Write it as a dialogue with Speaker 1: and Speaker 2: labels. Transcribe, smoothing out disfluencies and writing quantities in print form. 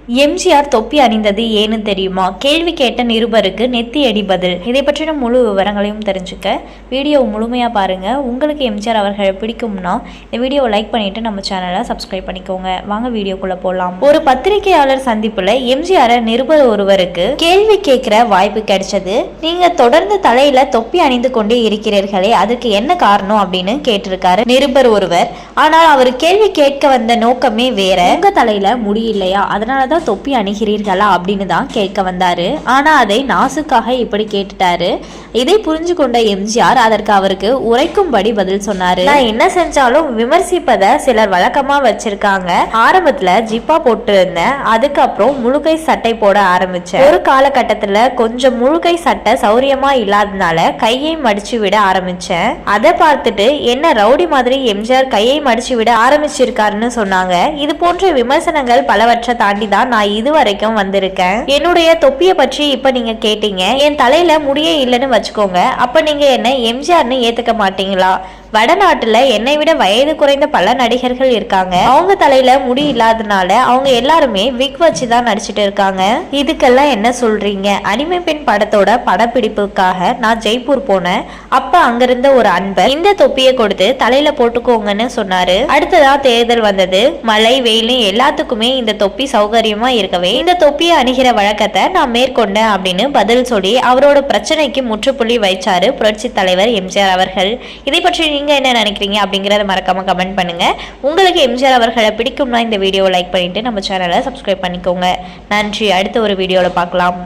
Speaker 1: எம்ஜிஆர் தொப்பி அணிந்தது ஏன்னு தெரியுமா? கேள்வி கேட்ட நிருபருக்கு நெத்தி அடி பதில். இதை பற்றின முழு விவரங்களையும் தெரிஞ்சுக்க வீடியோ முழுமையாக பாருங்க. உங்களுக்கு எம்ஜிஆர் அவர்களை பிடிக்கும்னா இந்த வீடியோவை லைக் பண்ணிட்டு நம்ம சேனலை சப்ஸ்கிரைப் பண்ணிக்கோங்க. வாங்க வீடியோக்குள்ள போகலாம். ஒரு பத்திரிகையாளர் சந்திப்புல எம்ஜிஆர் நிருபர் ஒருவருக்கு கேள்வி கேட்கிற வாய்ப்பு கிடைச்சது. நீங்க தொடர்ந்து தலையில தொப்பி அணிந்து கொண்டே இருக்கிறீர்களே, அதுக்கு என்ன காரணம் அப்படின்னு கேட்டிருக்காரு நிருபர் ஒருவர். ஆனால் அவர் கேள்வி கேட்க வந்த நோக்கமே வேற. உங்க தலையில முடி இல்லையா, அதனாலதான் தொப்பி அணிகிறீர்களா அப்படின்னு தான் கேட்க வந்தாரு. ஆனா அதை நாசுக்காக இப்படி கேட்டுட்டாரு. இதை புரிஞ்சு கொண்ட எம்ஜிஆர் அதற்கு அவருக்கு உரைக்கும்படி பதில் சொன்னாரு. நான் என்ன செஞ்சாலும் விமர்சிப்பத சிலர் வழக்கமா வச்சிருக்காங்க. ஆரம்பத்துல ஜிப்பா போட்டு இருந்தேன், அதுக்கப்புறம் முழுகை சட்டை போட ஆரம்பிச்சேன். ஒரு காலகட்டத்துல கொஞ்சம் முழுகை சட்டை சௌரியமா இல்லாதனால கையை மடிச்சு விட ஆரம்பிச்சேன். அதை பார்த்துட்டு என்ன ரவுடி மாதிரி எம்ஜிஆர் கையை மடிச்சு விட ஆரம்பிச்சிருக்காருன்னு சொன்னாங்க. இது போன்ற விமர்சனங்கள் பலவற்றை தாண்டி தான் நான் இதுவரைக்கும் வந்திருக்கேன். என்னுடைய தொப்பியை பற்றி இப்ப நீங்க கேட்டீங்க. என் தலையில முடியே இல்லைன்னு வச்சுக்கோங்க, அப்ப நீங்க என்ன எம்ஜிஆர்னு ஏத்துக்க மாட்டீங்களா? வடநாட்டுல என்னை விட வயது குறைந்த பல நடிகர்கள் இருக்காங்க. அவங்க தலையில முடி இல்லாதனால அவங்க எல்லாருமே விக் வச்சுதான் நடிச்சிட்டு இருக்காங்க. இதுக்கெல்லாம் என்ன சொல்றீங்க? அடிமை பெண் படத்தோட படப்பிடிப்புக்காக நான் ஜெய்ப்பூர் போனேன். அப்ப அங்கிருந்த ஒரு அன்பர் இந்த தொப்பியை கொடுத்து தலையில போட்டுக்கோங்கன்னு சொன்னாரு. அடுத்ததா தேர்தல் வந்தது. மழை வெயில் எல்லாத்துக்குமே இந்த தொப்பி சௌகரியமா இருக்கவே இந்த தொப்பியை அணிகிற வழக்கத்தை நான் மேற்கொண்டேன் அப்படின்னு பதில் சொல்லி அவரோட பிரச்சனைக்கு முற்றுப்புள்ளி வைச்சாரு புரட்சி தலைவர் எம்ஜிஆர் அவர்கள். இதை பற்றி நீங்க என்ன நினைக்கிறீங்க அப்படிங்கறத மறக்காம கமெண்ட் பண்ணுங்க. உங்களுக்கு எம்ஜிஆர் அவர்களை பிடிக்கும்னா இந்த வீடியோவை லைக் பண்ணிட்டு நம்ம சேனலை சப்ஸ்கிரைப் பண்ணிக்கோங்க. நன்றி. அடுத்த ஒரு வீடியோல பார்க்கலாம்.